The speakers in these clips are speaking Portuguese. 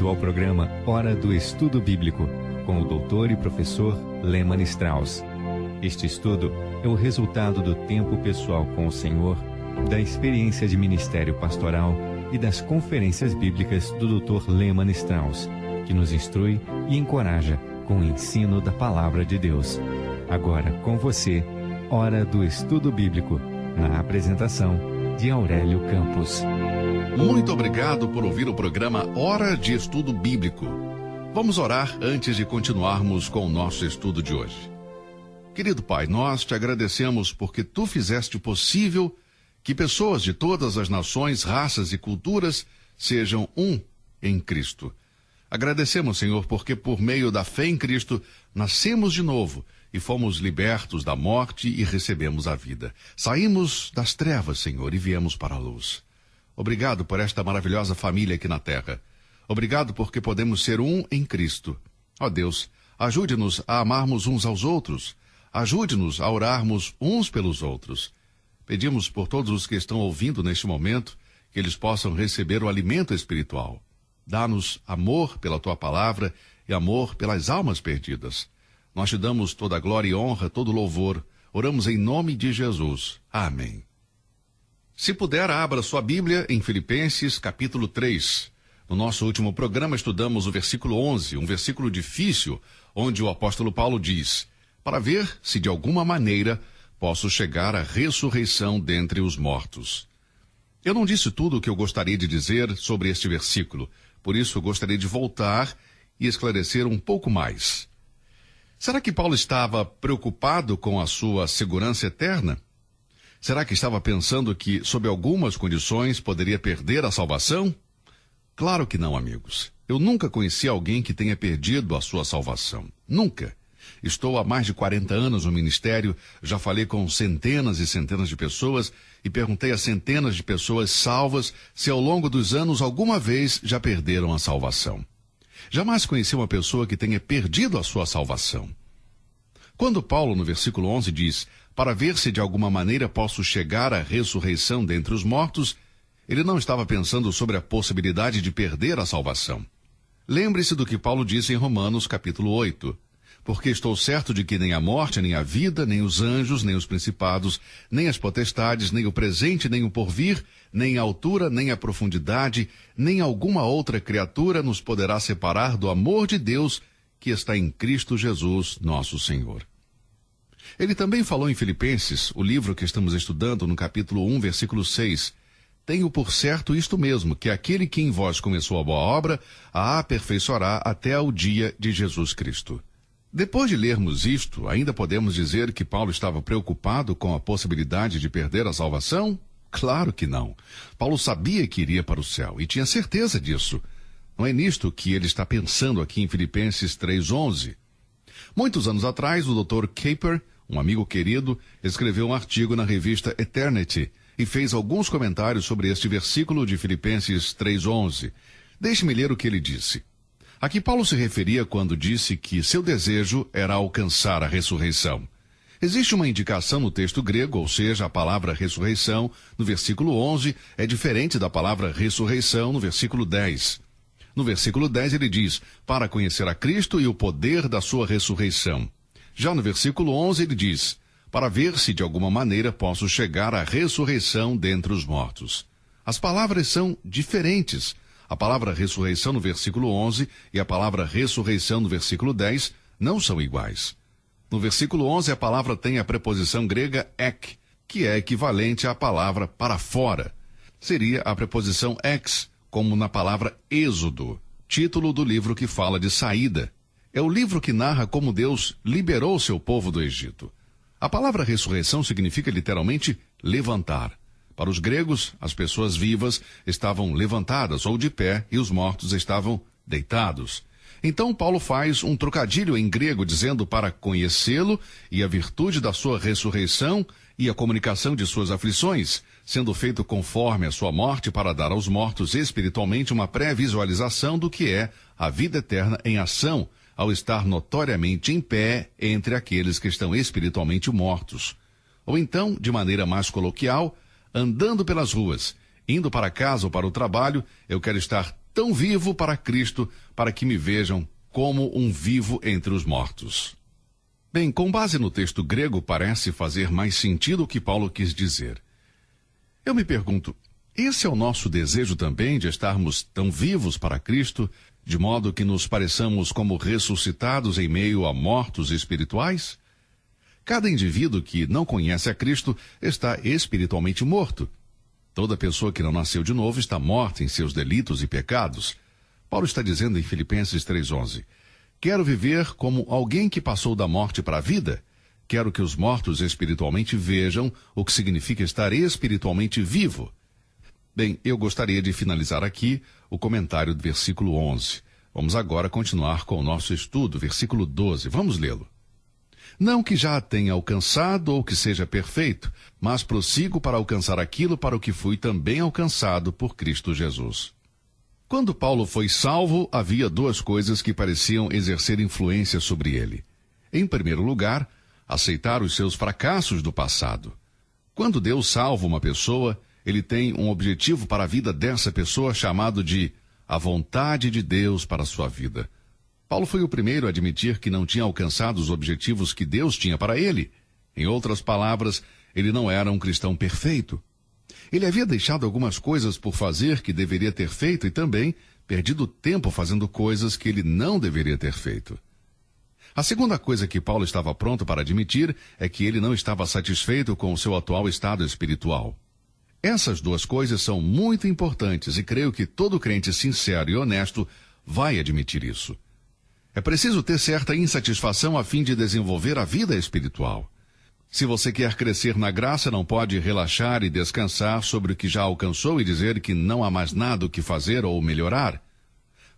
Bem-vindo ao programa Hora do Estudo Bíblico, com o doutor e professor Lehmann Strauss. Este estudo é o resultado do tempo pessoal com o Senhor, da experiência de ministério pastoral e das conferências bíblicas do Dr. Lehmann Strauss, que nos instrui e encoraja com o ensino da Palavra de Deus. Agora, com você, Hora do Estudo Bíblico, na apresentação de Aurélio Campos. Muito obrigado por ouvir o programa Hora de Estudo Bíblico. Vamos orar antes de continuarmos com o nosso estudo de hoje. Querido Pai, nós te agradecemos porque tu fizeste possível que pessoas de todas as nações, raças e culturas sejam um em Cristo. Agradecemos, Senhor, porque por meio da fé em Cristo nascemos de novo e fomos libertos da morte e recebemos a vida. Saímos das trevas, Senhor, e viemos para a luz. Obrigado por esta maravilhosa família aqui na terra. Obrigado porque podemos ser um em Cristo. Ó Deus, ajude-nos a amarmos uns aos outros. Ajude-nos a orarmos uns pelos outros. Pedimos por todos os que estão ouvindo neste momento, que eles possam receber o alimento espiritual. Dá-nos amor pela tua palavra e amor pelas almas perdidas. Nós te damos toda a glória e honra, todo louvor. Oramos em nome de Jesus. Amém. Se puder, abra sua Bíblia em Filipenses, capítulo 3. No nosso último programa, estudamos o versículo 11, um versículo difícil, onde o apóstolo Paulo diz: para ver se de alguma maneira posso chegar à ressurreição dentre os mortos. Eu não disse tudo o que eu gostaria de dizer sobre este versículo, por isso eu gostaria de voltar e esclarecer um pouco mais. Será que Paulo estava preocupado com a sua segurança eterna? Será que estava pensando que, sob algumas condições, poderia perder a salvação? Claro que não, amigos. Eu nunca conheci alguém que tenha perdido a sua salvação. Nunca. Estou há mais de 40 anos no ministério, já falei com centenas e centenas de pessoas e perguntei a centenas de pessoas salvas se ao longo dos anos alguma vez já perderam a salvação. Jamais conheci uma pessoa que tenha perdido a sua salvação. Quando Paulo, no versículo 11, diz: para ver se de alguma maneira posso chegar à ressurreição dentre os mortos, ele não estava pensando sobre a possibilidade de perder a salvação. Lembre-se do que Paulo disse em Romanos, capítulo 8. Porque estou certo de que nem a morte, nem a vida, nem os anjos, nem os principados, nem as potestades, nem o presente, nem o porvir, nem a altura, nem a profundidade, nem alguma outra criatura nos poderá separar do amor de Deus que está em Cristo Jesus, nosso Senhor. Ele também falou em Filipenses, o livro que estamos estudando, no capítulo 1, versículo 6. Tenho por certo isto mesmo, que aquele que em vós começou a boa obra, a aperfeiçoará até ao dia de Jesus Cristo. Depois de lermos isto, ainda podemos dizer que Paulo estava preocupado com a possibilidade de perder a salvação? Claro que não. Paulo sabia que iria para o céu e tinha certeza disso. Não é nisto que ele está pensando aqui em Filipenses 3:11. Muitos anos atrás, o Dr. Kuyper, um amigo querido, escreveu um artigo na revista Eternity e fez alguns comentários sobre este versículo de Filipenses 3:11. Deixe-me ler o que ele disse. Aqui Paulo se referia quando disse que seu desejo era alcançar a ressurreição. Existe uma indicação no texto grego, ou seja, a palavra ressurreição, no versículo 11, é diferente da palavra ressurreição no versículo 10. No versículo 10 ele diz, para conhecer a Cristo e o poder da sua ressurreição. Já no versículo 11 ele diz, para ver se de alguma maneira posso chegar à ressurreição dentre os mortos. As palavras são diferentes. A palavra ressurreição no versículo 11 e a palavra ressurreição no versículo 10 não são iguais. No versículo 11 a palavra tem a preposição grega ek, que é equivalente à palavra para fora. Seria a preposição ex, como na palavra Êxodo, título do livro que fala de saída. É o livro que narra como Deus liberou seu povo do Egito. A palavra ressurreição significa literalmente levantar. Para os gregos, as pessoas vivas estavam levantadas ou de pé e os mortos estavam deitados. Então Paulo faz um trocadilho em grego dizendo para conhecê-lo e a virtude da sua ressurreição e a comunicação de suas aflições, sendo feito conforme a sua morte para dar aos mortos espiritualmente uma pré-visualização do que é a vida eterna em ação, ao estar notoriamente em pé entre aqueles que estão espiritualmente mortos. Ou então, de maneira mais coloquial, andando pelas ruas, indo para casa ou para o trabalho, eu quero estar tão vivo para Cristo, para que me vejam como um vivo entre os mortos. Bem, com base no texto grego, parece fazer mais sentido o que Paulo quis dizer. Eu me pergunto, esse é o nosso desejo também de estarmos tão vivos para Cristo, de modo que nos pareçamos como ressuscitados em meio a mortos espirituais? Cada indivíduo que não conhece a Cristo está espiritualmente morto. Toda pessoa que não nasceu de novo está morta em seus delitos e pecados. Paulo está dizendo em Filipenses 3:11, quero viver como alguém que passou da morte para a vida. Quero que os mortos espiritualmente vejam o que significa estar espiritualmente vivo. Bem, eu gostaria de finalizar aqui o comentário do versículo 11. Vamos agora continuar com o nosso estudo, versículo 12. Vamos lê-lo. Não que já tenha alcançado ou que seja perfeito, mas prossigo para alcançar aquilo para o que fui também alcançado por Cristo Jesus. Quando Paulo foi salvo, havia duas coisas que pareciam exercer influência sobre ele. Em primeiro lugar, aceitar os seus fracassos do passado. Quando Deus salva uma pessoa, ele tem um objetivo para a vida dessa pessoa chamado de a vontade de Deus para a sua vida. Paulo foi o primeiro a admitir que não tinha alcançado os objetivos que Deus tinha para ele. Em outras palavras, ele não era um cristão perfeito. Ele havia deixado algumas coisas por fazer que deveria ter feito e também perdido tempo fazendo coisas que ele não deveria ter feito. A segunda coisa que Paulo estava pronto para admitir é que ele não estava satisfeito com o seu atual estado espiritual. Essas duas coisas são muito importantes e creio que todo crente sincero e honesto vai admitir isso. É preciso ter certa insatisfação a fim de desenvolver a vida espiritual. Se você quer crescer na graça, não pode relaxar e descansar sobre o que já alcançou e dizer que não há mais nada o que fazer ou melhorar.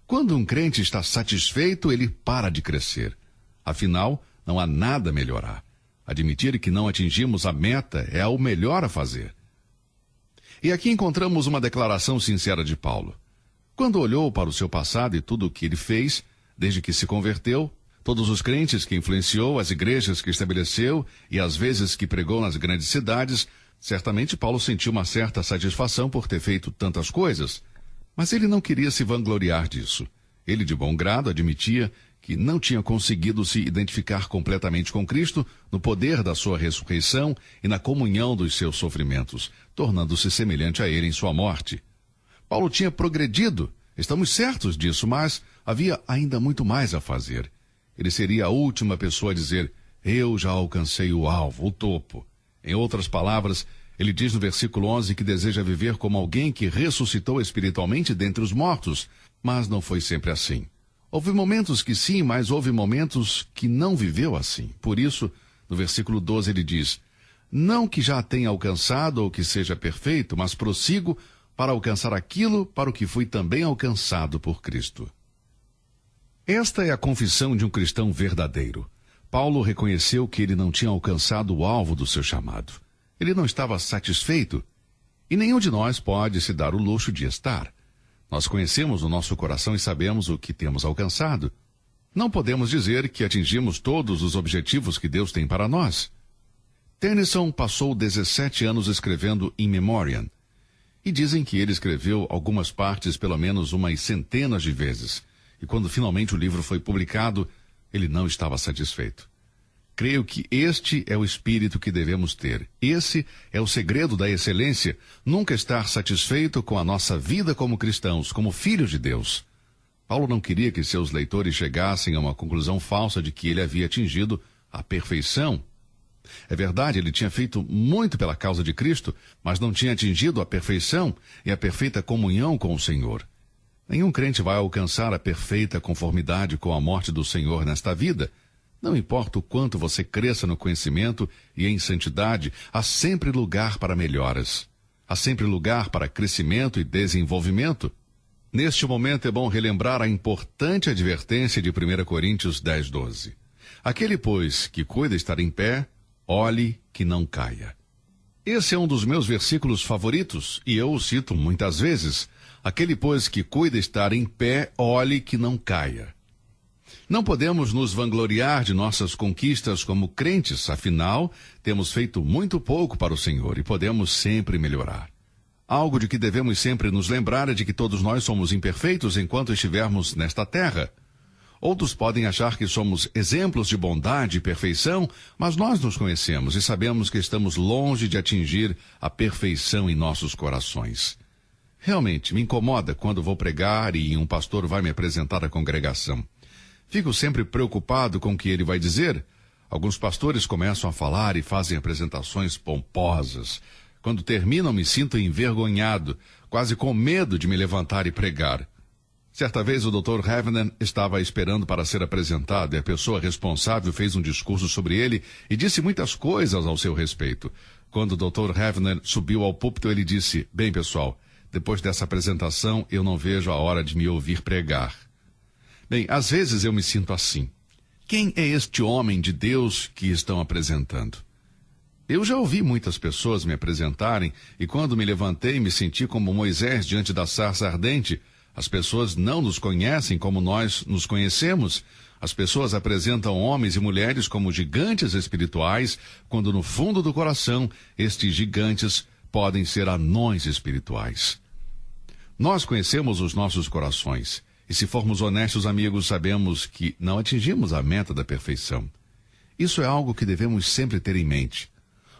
Quando um crente está satisfeito, ele para de crescer. Afinal, não há nada a melhorar. Admitir que não atingimos a meta é o melhor a fazer. E aqui encontramos uma declaração sincera de Paulo. Quando olhou para o seu passado e tudo o que ele fez, desde que se converteu, todos os crentes que influenciou, as igrejas que estabeleceu e as vezes que pregou nas grandes cidades, certamente Paulo sentiu uma certa satisfação por ter feito tantas coisas. Mas ele não queria se vangloriar disso. Ele, de bom grado, admitia que não tinha conseguido se identificar completamente com Cristo no poder da sua ressurreição e na comunhão dos seus sofrimentos, tornando-se semelhante a ele em sua morte. Paulo tinha progredido, estamos certos disso, mas havia ainda muito mais a fazer. Ele seria a última pessoa a dizer, eu já alcancei o alvo, o topo. Em outras palavras, ele diz no versículo 11 que deseja viver como alguém que ressuscitou espiritualmente dentre os mortos, mas não foi sempre assim. Houve momentos que sim, mas houve momentos que não viveu assim. Por isso, no versículo 12 ele diz, não que já tenha alcançado ou que seja perfeito, mas prossigo para alcançar aquilo para o que fui também alcançado por Cristo. Esta é a confissão de um cristão verdadeiro. Paulo reconheceu que ele não tinha alcançado o alvo do seu chamado. Ele não estava satisfeito, e nenhum de nós pode se dar o luxo de estar. Nós conhecemos o nosso coração e sabemos o que temos alcançado. Não podemos dizer que atingimos todos os objetivos que Deus tem para nós. Tennyson passou 17 anos escrevendo In Memoriam, e dizem que ele escreveu algumas partes pelo menos umas centenas de vezes. E quando finalmente o livro foi publicado, ele não estava satisfeito. Creio que este é o espírito que devemos ter. Esse é o segredo da excelência, nunca estar satisfeito com a nossa vida como cristãos, como filhos de Deus. Paulo não queria que seus leitores chegassem a uma conclusão falsa de que ele havia atingido a perfeição. É verdade, ele tinha feito muito pela causa de Cristo, mas não tinha atingido a perfeição e a perfeita comunhão com o Senhor. Nenhum crente vai alcançar a perfeita conformidade com a morte do Senhor nesta vida. Não importa o quanto você cresça no conhecimento e em santidade, há sempre lugar para melhoras. Há sempre lugar para crescimento e desenvolvimento. Neste momento é bom relembrar a importante advertência de 1 Coríntios 10:12. Aquele, pois, que cuida estar em pé, olhe que não caia. Esse é um dos meus versículos favoritos e eu o cito muitas vezes. Aquele, pois, que cuida estar em pé, olhe que não caia. Não podemos nos vangloriar de nossas conquistas como crentes, afinal, temos feito muito pouco para o Senhor e podemos sempre melhorar. Algo de que devemos sempre nos lembrar é de que todos nós somos imperfeitos enquanto estivermos nesta terra. Outros podem achar que somos exemplos de bondade e perfeição, mas nós nos conhecemos e sabemos que estamos longe de atingir a perfeição em nossos corações. Realmente, me incomoda quando vou pregar e um pastor vai me apresentar à congregação. Fico sempre preocupado com o que ele vai dizer. Alguns pastores começam a falar e fazem apresentações pomposas. Quando terminam, me sinto envergonhado, quase com medo de me levantar e pregar. Certa vez o Dr. Havner estava esperando para ser apresentado e a pessoa responsável fez um discurso sobre ele e disse muitas coisas ao seu respeito. Quando o Dr. Havner subiu ao púlpito, ele disse: "Bem, pessoal, depois dessa apresentação eu não vejo a hora de me ouvir pregar." Bem, às vezes eu me sinto assim. Quem é este homem de Deus que estão apresentando? Eu já ouvi muitas pessoas me apresentarem e quando me levantei me senti como Moisés diante da sarça ardente. As pessoas não nos conhecem como nós nos conhecemos. As pessoas apresentam homens e mulheres como gigantes espirituais, quando no fundo do coração, estes gigantes podem ser anões espirituais. Nós conhecemos os nossos corações, e se formos honestos, amigos, sabemos que não atingimos a meta da perfeição. Isso é algo que devemos sempre ter em mente.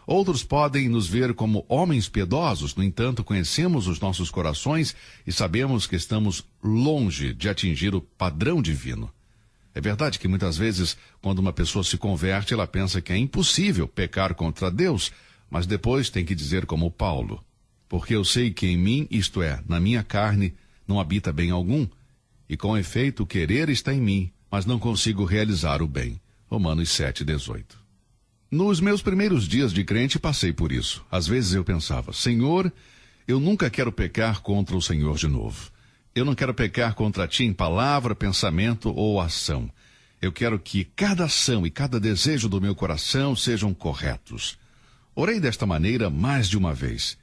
Outros podem nos ver como homens piedosos, no entanto, conhecemos os nossos corações e sabemos que estamos longe de atingir o padrão divino. É verdade que muitas vezes, quando uma pessoa se converte, ela pensa que é impossível pecar contra Deus, mas depois tem que dizer como Paulo: "Porque eu sei que em mim, isto é, na minha carne, não habita bem algum, e com efeito o querer está em mim, mas não consigo realizar o bem." Romanos 7:18. Nos meus primeiros dias de crente passei por isso. Às vezes eu pensava: "Senhor, eu nunca quero pecar contra o Senhor de novo. Eu não quero pecar contra ti em palavra, pensamento ou ação. Eu quero que cada ação e cada desejo do meu coração sejam corretos." Orei desta maneira mais de uma vez.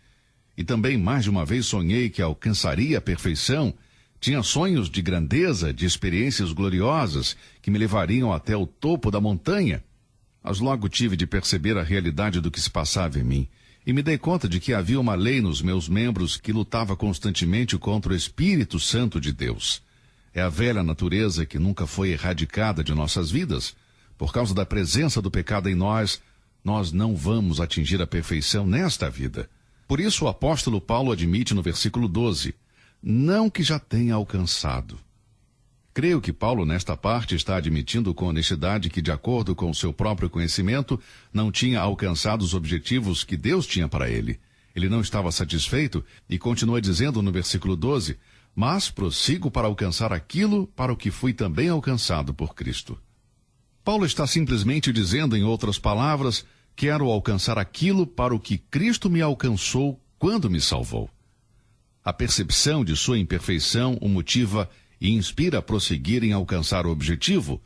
E também mais de uma vez sonhei que alcançaria a perfeição. Tinha sonhos de grandeza, de experiências gloriosas que me levariam até o topo da montanha. Mas logo tive de perceber a realidade do que se passava em mim. E me dei conta de que havia uma lei nos meus membros que lutava constantemente contra o Espírito Santo de Deus. É a velha natureza que nunca foi erradicada de nossas vidas. Por causa da presença do pecado em nós, nós não vamos atingir a perfeição nesta vida. Por isso o apóstolo Paulo admite no versículo 12, "Não que já tenha alcançado." Creio que Paulo, nesta parte, está admitindo com honestidade que, de acordo com o seu próprio conhecimento, não tinha alcançado os objetivos que Deus tinha para ele. Ele não estava satisfeito e continua dizendo no versículo 12, "Mas prossigo para alcançar aquilo para o que fui também alcançado por Cristo." Paulo está simplesmente dizendo, em outras palavras, quero alcançar aquilo para o que Cristo me alcançou quando me salvou. A percepção de sua imperfeição o motiva e inspira a prosseguir em alcançar o objetivo.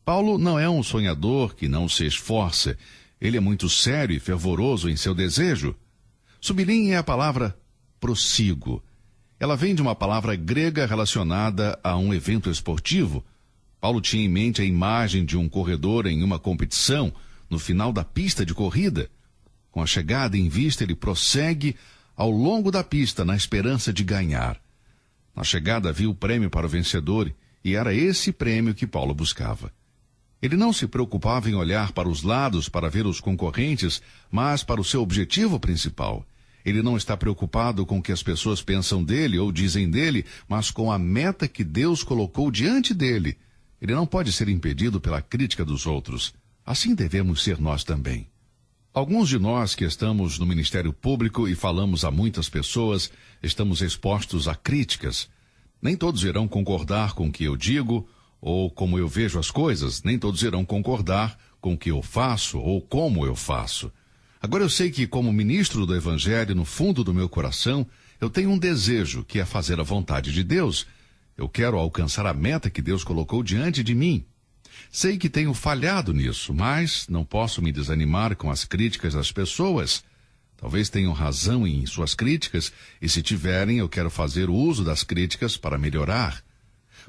Paulo não é um sonhador que não se esforça. Ele é muito sério e fervoroso em seu desejo. Sublinhe a palavra prossigo. Ela vem de uma palavra grega relacionada a um evento esportivo. Paulo tinha em mente a imagem de um corredor em uma competição, no final da pista de corrida. Com a chegada em vista, ele prossegue ao longo da pista na esperança de ganhar. Na chegada havia o prêmio para o vencedor, e era esse prêmio que Paulo buscava. Ele não se preocupava em olhar para os lados para ver os concorrentes, mas para o seu objetivo principal. Ele não está preocupado com o que as pessoas pensam dele ou dizem dele, mas com a meta que Deus colocou diante dele. Ele não pode ser impedido pela crítica dos outros. Assim devemos ser nós também. Alguns de nós que estamos no Ministério Público e falamos a muitas pessoas, estamos expostos a críticas. Nem todos irão concordar com o que eu digo ou como eu vejo as coisas, nem todos irão concordar com o que eu faço ou como eu faço. Agora eu sei que, como ministro do Evangelho, no fundo do meu coração, eu tenho um desejo, que é fazer a vontade de Deus. Eu quero alcançar a meta que Deus colocou diante de mim. Sei que tenho falhado nisso, mas não posso me desanimar com as críticas das pessoas. Talvez tenham razão em suas críticas, e se tiverem, eu quero fazer uso das críticas para melhorar.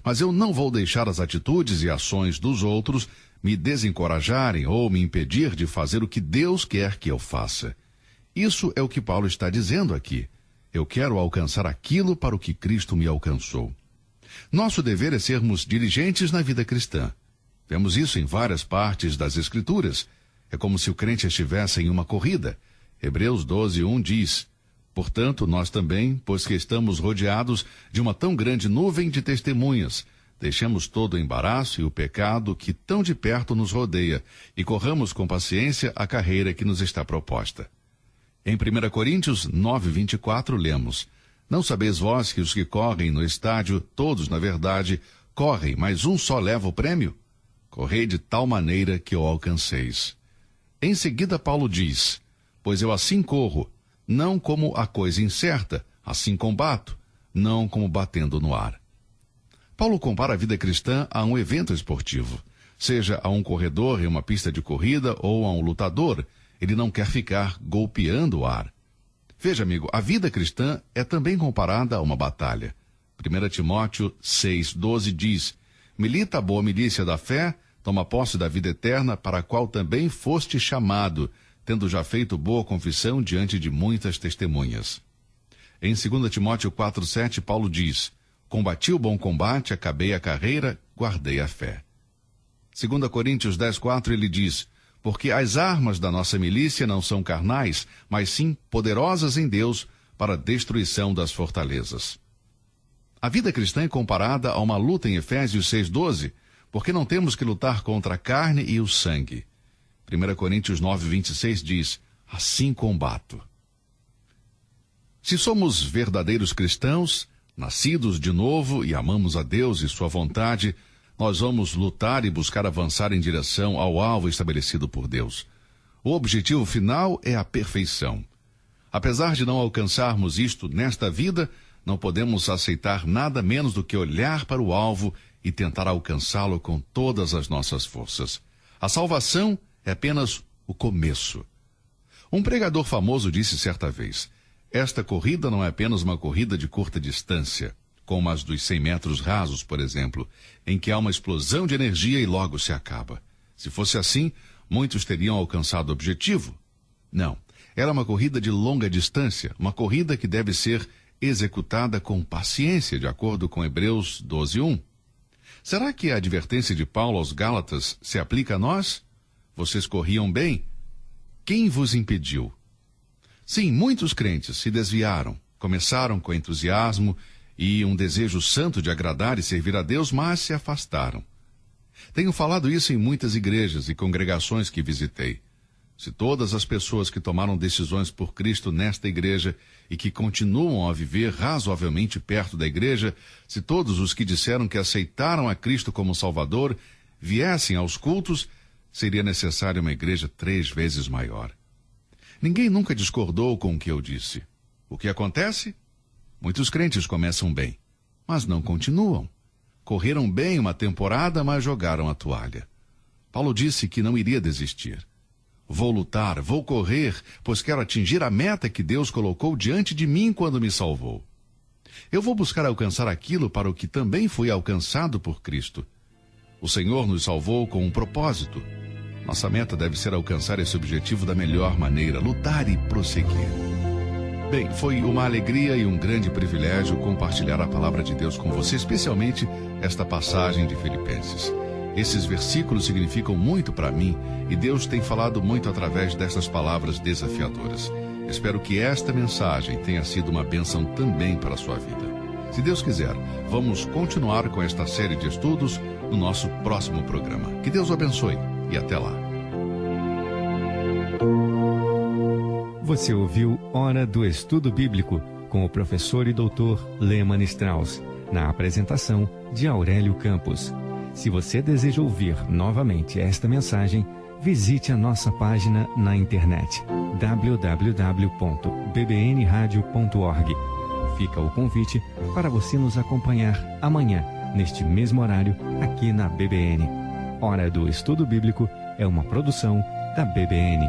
Mas eu não vou deixar as atitudes e ações dos outros me desencorajarem ou me impedir de fazer o que Deus quer que eu faça. Isso é o que Paulo está dizendo aqui. Eu quero alcançar aquilo para o que Cristo me alcançou. Nosso dever é sermos diligentes na vida cristã. Vemos isso em várias partes das Escrituras. É como se o crente estivesse em uma corrida. Hebreus 12:1 diz: portanto, nós também, pois que estamos rodeados de uma tão grande nuvem de testemunhas, deixemos todo o embaraço e o pecado que tão de perto nos rodeia e corramos com paciência a carreira que nos está proposta. Em 1 Coríntios 9:24 lemos: não sabeis vós que os que correm no estádio, todos, na verdade, correm, mas um só leva o prêmio? Correi de tal maneira que o alcanceis. Em seguida, Paulo diz: pois eu assim corro, não como a coisa incerta, assim combato, não como batendo no ar. Paulo compara a vida cristã a um evento esportivo. Seja a um corredor em uma pista de corrida ou a um lutador, ele não quer ficar golpeando o ar. Veja, amigo, a vida cristã é também comparada a uma batalha. 1 Timóteo 6:12 diz: milita a boa milícia da fé, toma posse da vida eterna, para a qual também foste chamado, tendo já feito boa confissão diante de muitas testemunhas. Em 2 Timóteo 4:7, Paulo diz: combati o bom combate, acabei a carreira, guardei a fé. 2 Coríntios 10:4, ele diz: porque as armas da nossa milícia não são carnais, mas sim poderosas em Deus para a destruição das fortalezas. A vida cristã é comparada a uma luta em Efésios 6:12, porque não temos que lutar contra a carne e o sangue. 1 Coríntios 9:26 diz: assim combato. Se somos verdadeiros cristãos, nascidos de novo e amamos a Deus e sua vontade, nós vamos lutar e buscar avançar em direção ao alvo estabelecido por Deus. O objetivo final é a perfeição. Apesar de não alcançarmos isto nesta vida, não podemos aceitar nada menos do que olhar para o alvo e tentar alcançá-lo com todas as nossas forças. A salvação é apenas o começo. Um pregador famoso disse certa vez: esta corrida não é apenas uma corrida de curta distância, como as dos 100 metros rasos, por exemplo, em que há uma explosão de energia e logo se acaba. Se fosse assim, muitos teriam alcançado o objetivo. Não, era uma corrida de longa distância, uma corrida que deve ser executada com paciência, de acordo com Hebreus 12:1. Será que a advertência de Paulo aos Gálatas se aplica a nós? Vocês corriam bem? Quem vos impediu? Sim, muitos crentes se desviaram, começaram com entusiasmo e um desejo santo de agradar e servir a Deus, mas se afastaram. Tenho falado isso em muitas igrejas e congregações que visitei. Se todas as pessoas que tomaram decisões por Cristo nesta igreja e que continuam a viver razoavelmente perto da igreja, se todos os que disseram que aceitaram a Cristo como Salvador viessem aos cultos, seria necessária uma igreja 3 vezes maior. Ninguém nunca discordou com o que eu disse. O que acontece? Muitos crentes começam bem, mas não continuam. Correram bem uma temporada, mas jogaram a toalha. Paulo disse que não iria desistir. Vou lutar, vou correr, pois quero atingir a meta que Deus colocou diante de mim quando me salvou. Eu vou buscar alcançar aquilo para o que também fui alcançado por Cristo. O Senhor nos salvou com um propósito. Nossa meta deve ser alcançar esse objetivo da melhor maneira, lutar e prosseguir. Bem, foi uma alegria e um grande privilégio compartilhar a palavra de Deus com você, especialmente esta passagem de Filipenses. Esses versículos significam muito para mim e Deus tem falado muito através dessas palavras desafiadoras. Espero que esta mensagem tenha sido uma bênção também para a sua vida. Se Deus quiser, vamos continuar com esta série de estudos no nosso próximo programa. Que Deus o abençoe e até lá. Você ouviu Hora do Estudo Bíblico com o professor e doutor Lehmann Strauss, na apresentação de Aurélio Campos. Se você deseja ouvir novamente esta mensagem, visite a nossa página na internet www.bbnradio.org. Fica o convite para você nos acompanhar amanhã, neste mesmo horário, aqui na BBN. Hora do Estudo Bíblico é uma produção da BBN.